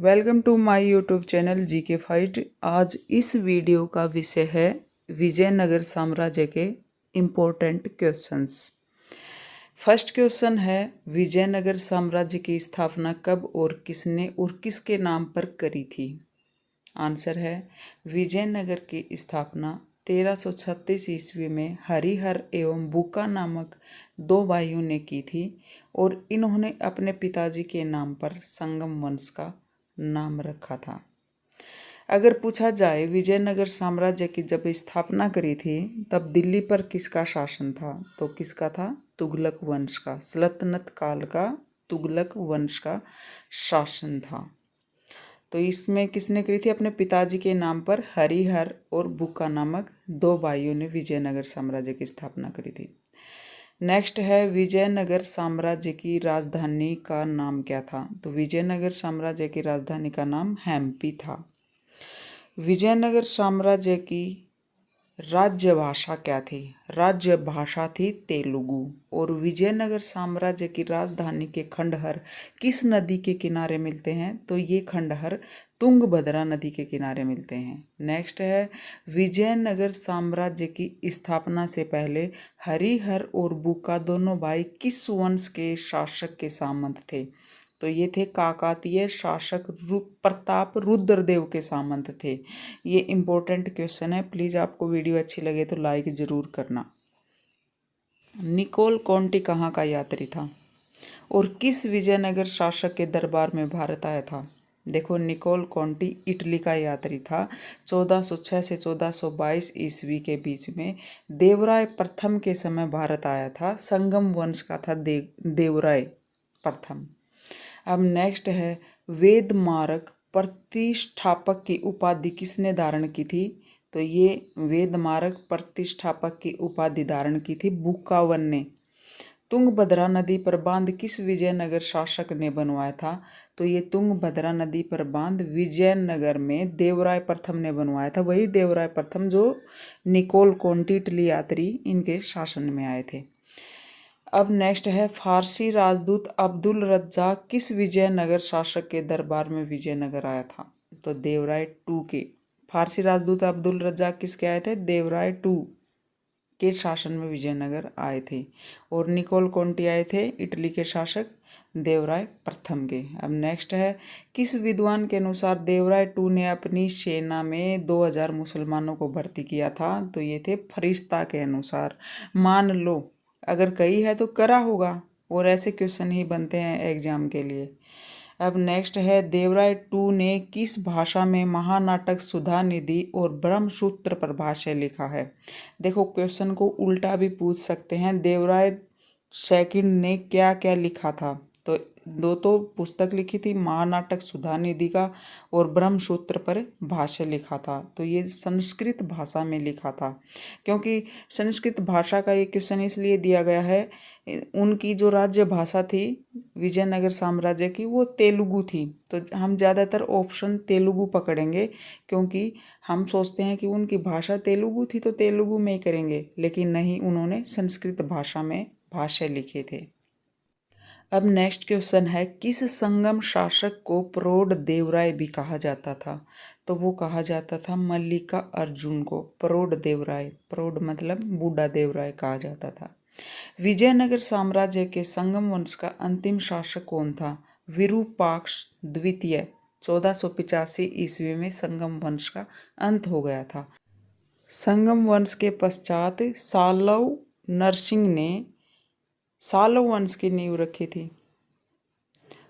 Welcome to my YouTube channel GK fight. आज इस video का विषय है विजयनगर साम्राज्य के इम्पोर्टेंट क्वेश्चंस। फर्स्ट क्वेश्चन है, विजयनगर साम्राज्य की स्थापना कब और किसने और किसके नाम पर करी थी? आंसर है, विजयनगर की स्थापना 1336 ईस्वी में हरिहर एवं बुका नामक दो भाइयों ने की थी और इन्होंने अपने पिताजी के नाम पर संगम वंश का नाम रखा था। अगर पूछा जाए विजयनगर साम्राज्य की जब स्थापना करी थी तब दिल्ली पर किसका शासन था, तो किसका था? तुगलक वंश का। सल्तनत काल का तुगलक वंश का शासन था। तो इसमें किसने करी थी? अपने पिताजी के नाम पर हरिहर और बुका नामक दो भाइयों ने विजयनगर साम्राज्य की स्थापना करी थी। नेक्स्ट है, विजयनगर साम्राज्य की राजधानी का नाम क्या था? तो विजयनगर साम्राज्य की राजधानी का नाम हम्पी था। विजयनगर साम्राज्य की राज्य भाषा क्या थी? राज्य भाषा थी तेलुगु। और विजयनगर साम्राज्य की राजधानी के खंडहर किस नदी के किनारे मिलते हैं? तो ये खंडहर तुंगभद्रा नदी के किनारे मिलते हैं। नेक्स्ट है, विजयनगर साम्राज्य की स्थापना से पहले हरिहर और बुका दोनों भाई किस वंश के शासक के सामंत थे? तो ये थे काकतीय शासक प्रताप रुद्रदेव के सामंत थे। ये इम्पोर्टेंट क्वेश्चन है, प्लीज़ आपको वीडियो अच्छी लगे तो लाइक ज़रूर करना। निकोल कॉन्टी कहाँ का यात्री था और किस विजयनगर शासक के दरबार में भारत आया था? देखो, निकोल कॉन्टी इटली का यात्री था। 1406 से 1422 ईस्वी के बीच में देवराय प्रथम के समय भारत आया था। संगम वंश का था देवराय प्रथम। अब नेक्स्ट है, वेदमारक प्रतिष्ठापक की उपाधि किसने धारण की थी? तो ये वेदमारक प्रतिष्ठापक की उपाधि धारण की थी बुकावन ने। तुंगभद्रा नदी पर बांध किस विजयनगर शासक ने बनवाया था? तो ये तुंगभद्रा नदी पर बांध विजयनगर में देवराय प्रथम ने बनवाया था। वही देवराय प्रथम जो निकोल कॉन्टी इटली यात्री इनके शासन में आए थे। अब नेक्स्ट है, फारसी राजदूत अब्दुल रज्जाक किस विजयनगर शासक के दरबार में विजयनगर आया था? तो देवराय टू के। फारसी राजदूत अब्दुल रज्जाक किसके आए थे? देवराय टू के शासन में विजयनगर आए थे। और निकोल कॉन्टी आए थे इटली के शासक देवराय प्रथम के। अब नेक्स्ट है, किस विद्वान के अनुसार देवराय टू ने अपनी सेना में 2000 मुसलमानों को भर्ती किया था? तो ये थे फरिश्ता के अनुसार। मान लो अगर कही है तो करा होगा, और ऐसे क्वेश्चन ही बनते हैं एग्जाम के लिए। अब नेक्स्ट है, देवराय टू ने किस भाषा में महानाटक सुधा निधि और ब्रह्मसूत्र पर भाष्य लिखा है? देखो, क्वेश्चन को उल्टा भी पूछ सकते हैं। देवराय सेकंड ने क्या क्या लिखा था? तो दो तो पुस्तक लिखी थी, महानाटक सुधा निधि का और ब्रह्मसूत्र पर भाष्य लिखा था। तो ये संस्कृत भाषा में लिखा था, क्योंकि संस्कृत भाषा का ये क्वेश्चन इसलिए दिया गया है, उनकी जो राज्य भाषा थी विजयनगर साम्राज्य की वो तेलुगु थी। तो हम ज़्यादातर ऑप्शन तेलुगु पकड़ेंगे, क्योंकि हम सोचते हैं कि उनकी भाषा तेलुगु थी तो तेलुगु में ही करेंगे, लेकिन नहीं, उन्होंने संस्कृत भाषा में भाष्य लिखे थे। अब नेक्स्ट क्वेश्चन है, किस संगम शासक को प्रौढ़ देवराय भी कहा जाता था? तो वो कहा जाता था मल्लिका अर्जुन को प्रौढ़ देवराय। प्रौढ़ मतलब बूढ़ा देवराय कहा जाता था। विजयनगर साम्राज्य के संगम वंश का अंतिम शासक कौन था? विरूपाक्ष द्वितीय। 1485 ईस्वी में संगम वंश का अंत हो गया था। संगम वंश के पश्चात सालव नरसिंह ने सालव वंश की नींव रखी थी।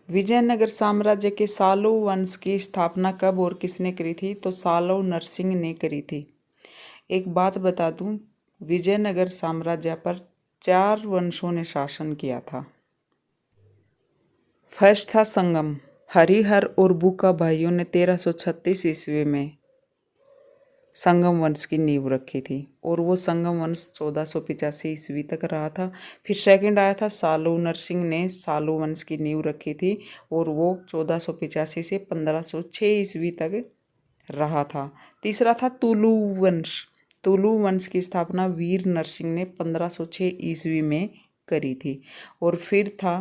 विजयनगर साम्राज्य के सालव वंश की स्थापना कब और किसने करी थी? तो सालव नरसिंह ने करी थी। एक बात बता दूं, विजयनगर साम्राज्य पर 4 वंशों ने शासन किया था। फर्स्ट था संगम। हरिहर और बुका भाइयों ने 1336 ईस्वी में संगम वंश की नींव रखी थी, और वो संगम वंश 1485 ईस्वी तक रहा था। फिर सेकंड आया था सालू नरसिंह ने सालू वंश की नींव रखी थी, और वो 1485 से 1506 ईस्वी तक रहा था। तीसरा था तुलु वंश। तुलु वंश की स्थापना वीर नरसिंह ने 1506 ईस्वी में करी थी। और फिर था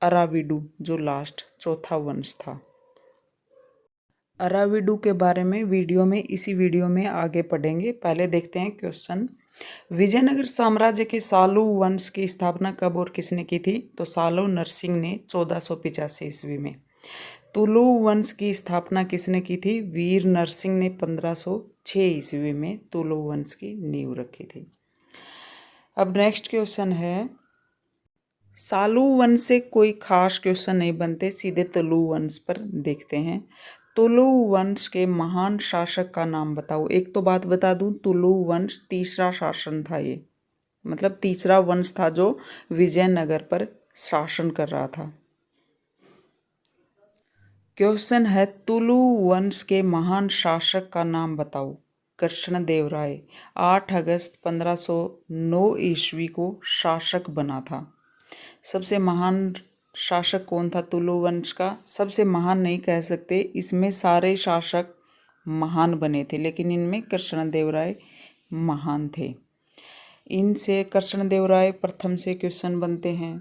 अराविडू, जो लास्ट चौथा वंश था। अराविडू के बारे में इसी वीडियो में आगे पढ़ेंगे। पहले देखते हैं क्वेश्चन। विजयनगर साम्राज्य के सालू वंश की स्थापना कब और किसने की थी? तो सालू नरसिंह ने 1485 ईस्वी में। तुलु वंश की स्थापना किसने की थी? वीर नरसिंह ने 1506 ईस्वी में तुलु वंश की नींव रखी थी। अब नेक्स्ट क्वेश्चन है, सालू वंश से कोई खास क्वेश्चन नहीं बनते, सीधे तुलु वंश पर देखते हैं। तुलु वंश के महान शासक का नाम बताओ। एक तो बात बता दूं, तुलु वंश तीसरा शासन था, ये मतलब तीसरा वंश था जो विजयनगर पर शासन कर रहा था। क्वेश्चन है, तुलु वंश के महान शासक का नाम बताओ। कृष्णदेवराय 8 अगस्त 1509 ईस्वी को शासक बना था। सबसे महान शासक कौन था तुलु वंश का? सबसे महान नहीं कह सकते, इसमें सारे शासक महान बने थे, लेकिन इनमें कृष्णदेवराय महान थे। इनसे कृष्णदेवराय प्रथम से क्वेश्चन बनते हैं।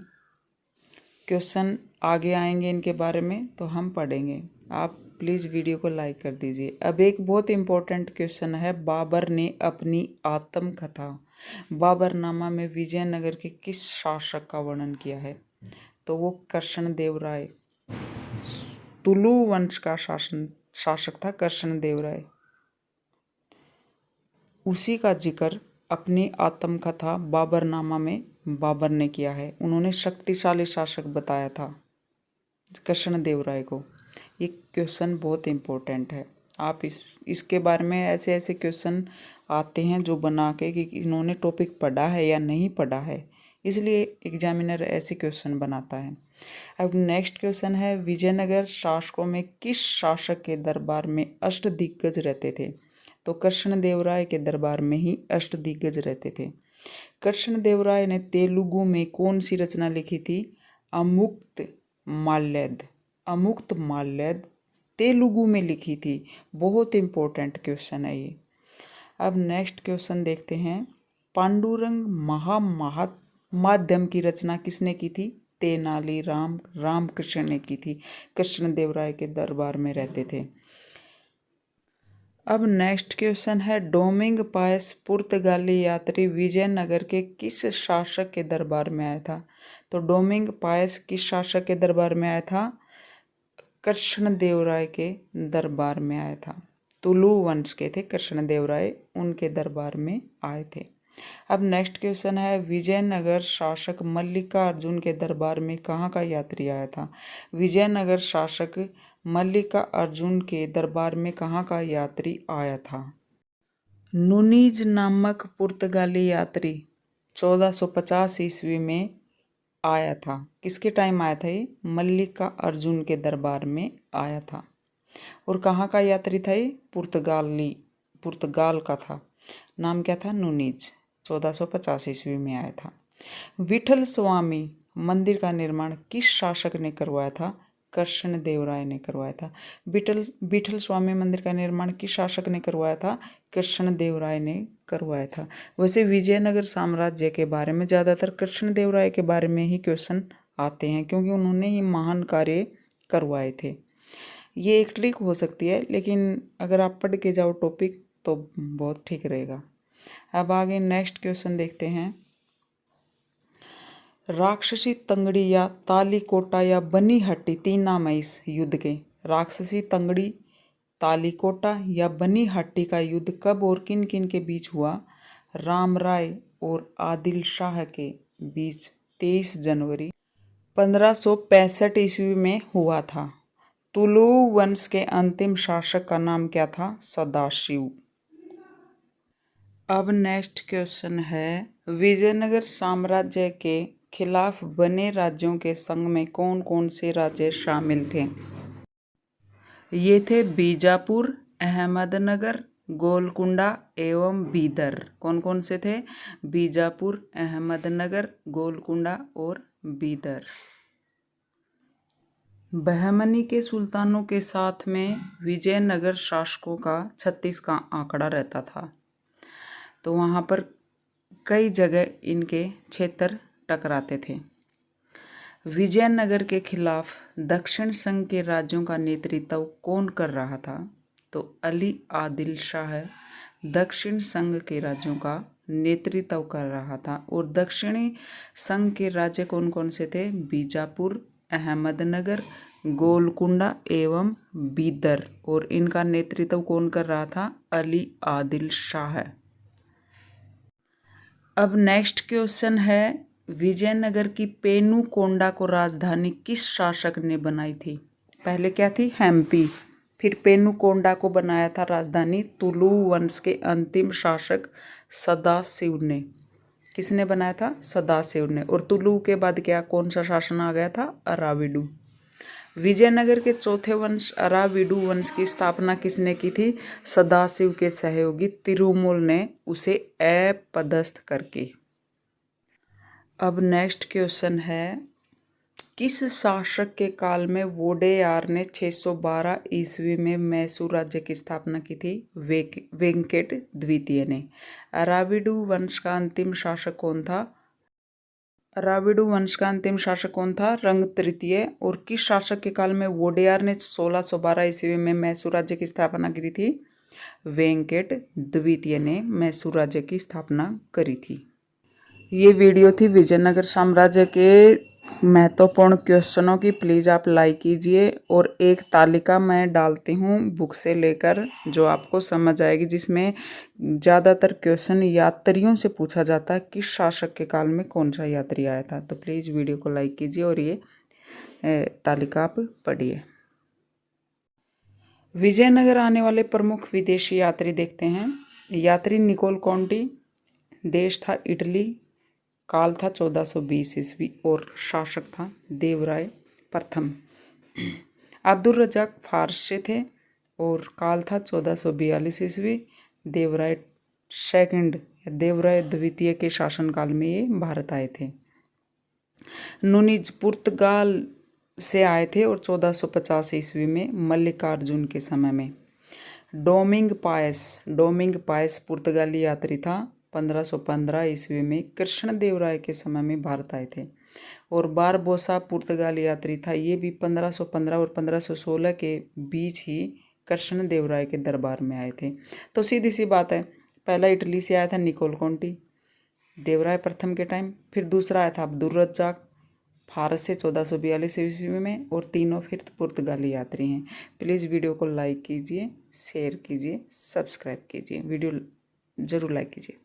क्वेश्चन आगे आएंगे इनके बारे में तो हम पढ़ेंगे। आप प्लीज़ वीडियो को लाइक कर दीजिए। अब एक बहुत इम्पोर्टेंट क्वेश्चन है, बाबर ने अपनी आत्मकथा बाबरनामा में विजयनगर के किस शासक का वर्णन किया है? तो वो कृष्णदेवराय, तुलु वंश का शासक था कृष्णदेवराय। उसी का जिक्र अपनी आत्मकथा बाबरनामा में बाबर ने किया है। उन्होंने शक्तिशाली शासक बताया था कृष्णदेवराय को। ये क्वेश्चन बहुत इम्पोर्टेंट है। आप इसके बारे में ऐसे ऐसे क्वेश्चन आते हैं जो बना के कि इन्होंने टॉपिक पढ़ा है या नहीं पढ़ा है, इसलिए एग्जामिनर ऐसे क्वेश्चन बनाता है। अब नेक्स्ट क्वेश्चन है, विजयनगर शासकों में किस शासक के दरबार में अष्टदिग्गज रहते थे? तो कृष्णदेवराय के दरबार में ही अष्टदिग्गज रहते थे। कृष्णदेवराय ने तेलुगु में कौन सी रचना लिखी थी? अमुक्त माल्यद। अमुक्त माल्यद तेलुगु में लिखी थी। बहुत इंपॉर्टेंट क्वेश्चन है ये। अब नेक्स्ट क्वेश्चन देखते हैं, पांडुरंग महामाध्यम की रचना किसने की थी? तेनाली रामकृष्ण ने की थी। कृष्णदेवराय के दरबार में रहते थे। अब नेक्स्ट क्वेश्चन है, डोमिंग पायस पुर्तगाली यात्री विजयनगर के किस शासक के दरबार में आया था? तो डोमिंग पायस किस शासक के दरबार में आया था? कृष्णदेवराय के दरबार में आया था। तुलु वंश के थे कृष्णदेवराय, उनके दरबार में आए थे। अब नेक्स्ट क्वेश्चन है, विजयनगर शासक मल्लिकार्जुन के दरबार में कहाँ का यात्री आया था? विजयनगर शासक मल्लिकार्जुन के दरबार में कहाँ का यात्री आया था? नुनीज नामक पुर्तगाली यात्री 1450 ईस्वी में आया था। किसके टाइम आया था ये? मल्लिकार्जुन के दरबार में आया था। और कहाँ का यात्री था ये? पुर्तगाल का था। नाम क्या था? नुनीज। 1450 ईस्वी में आया था। विठल स्वामी मंदिर का निर्माण किस शासक ने करवाया था? कृष्णदेवराय ने करवाया था। विठल स्वामी मंदिर का निर्माण किस शासक ने करवाया था? कृष्णदेवराय ने करवाया था। वैसे विजयनगर साम्राज्य के बारे में ज़्यादातर कृष्णदेवराय के बारे में ही क्वेश्चन आते हैं, क्योंकि उन्होंने ही महान कार्य करवाए थे। ये एक ट्रिक हो सकती है, लेकिन अगर आप पढ़ के जाओ टॉपिक तो बहुत ठीक रहेगा। अब आगे नेक्स्ट क्वेश्चन देखते हैं, राक्षसी तंगड़ी या तालीकोटा या बनीहट्टी 3 नाम है इस युद्ध के। राक्षसी तंगड़ी, तालीकोटा या बनीहट्टी का युद्ध कब और किन किन के बीच हुआ? रामराय और आदिल शाह के बीच 23 जनवरी 1565 ईस्वी में हुआ था। तुलु वंश के अंतिम शासक का नाम क्या था? सदाशिव। अब नेक्स्ट क्वेश्चन है, विजयनगर साम्राज्य के खिलाफ बने राज्यों के संघ में कौन कौन से राज्य शामिल थे? ये थे बीजापुर, अहमदनगर, गोलकुंडा एवं बीदर। कौन कौन से थे? बीजापुर, अहमदनगर, गोलकुंडा और बीदर। बहमनी के सुल्तानों के साथ में विजयनगर शासकों का 36 का आंकड़ा रहता था, तो वहाँ पर कई जगह इनके क्षेत्र टकराते थे। विजयनगर के खिलाफ दक्षिण संघ के राज्यों का नेतृत्व कौन कर रहा था? तो अली आदिल शाह दक्षिण संघ के राज्यों का नेतृत्व कर रहा था। और दक्षिणी संघ के राज्य कौन कौन से थे? बीजापुर, अहमदनगर, गोलकुंडा एवं बीदर। और इनका नेतृत्व कौन कर रहा था? अली आदिल शाह। अब नेक्स्ट क्वेश्चन है, विजयनगर की पेनुकोंडा को राजधानी किस शासक ने बनाई थी? पहले क्या थी? हम्पी। फिर पेनुकोंडा को बनाया था राजधानी तुलु वंश के अंतिम शासक सदाशिव ने। किसने बनाया था? सदाशिव ने। और तुलु के बाद क्या कौन सा शासन आ गया था? अराविडु। विजयनगर के चौथे वंश अराविडु वंश की स्थापना किसने की थी? सदाशिव के सहयोगी तिरुमल ने, उसे अपदस्थ करके। अब नेक्स्ट क्वेश्चन है, किस शासक के काल में वोडेयार ने 612 ईस्वी में मैसूर राज्य की स्थापना की थी? वेंकट द्वितीय ने। अराविडु वंश का अंतिम शासक कौन था? अराविडु वंश का अंतिम शासक कौन था? रंग तृतीय। और किस शासक के काल में वोडेयार ने 1612 ईस्वी में मैसूर राज्य की स्थापना की थी? वेंकट द्वितीय ने मैसूर राज्य की स्थापना करी थी। ये वीडियो थी विजयनगर साम्राज्य के महत्वपूर्ण क्वेश्चनों की। प्लीज़ आप लाइक कीजिए और एक तालिका मैं डालती हूँ बुक से लेकर जो आपको समझ आएगी, जिसमें ज़्यादातर क्वेश्चन यात्रियों से पूछा जाता है, किस शासक के काल में कौन सा यात्री आया था। तो प्लीज़ वीडियो को लाइक कीजिए और ये तालिका आप पढ़िए। विजयनगर आने वाले प्रमुख विदेशी यात्री देखते हैं। यात्री निकोल कॉन्टी, देश था इटली, काल था 1420 ईस्वी और शासक था देवराय प्रथम। अब्दुल रजाक फारस से थे और काल था 1442 ईस्वी। देवराय सेकंड या देवराय द्वितीय के शासनकाल में ये भारत आए थे। नुनिज पुर्तगाल से आए थे और 1450 ईस्वी में मल्लिकार्जुन के समय में। डोमिंग पायस पुर्तगाली यात्री था। 1515 ईस्वी में कृष्ण देवराय के समय में भारत आए थे। और बारबोसा पुर्तगाली यात्री था। ये भी 1515 और 1516 के बीच ही कृष्ण देवराय के दरबार में आए थे। तो सीधी सी बात है, पहला इटली से आया था निकोल कॉन्टी देवराय प्रथम के टाइम, फिर दूसरा आया था अब्दुल रज्जाक फारस से 1442 ईस्वी में, और तीनों फिर पुर्तगाली यात्री हैं। प्लीज़ वीडियो को लाइक कीजिए, शेयर कीजिए, सब्सक्राइब कीजिए। वीडियो ज़रूर लाइक कीजिए।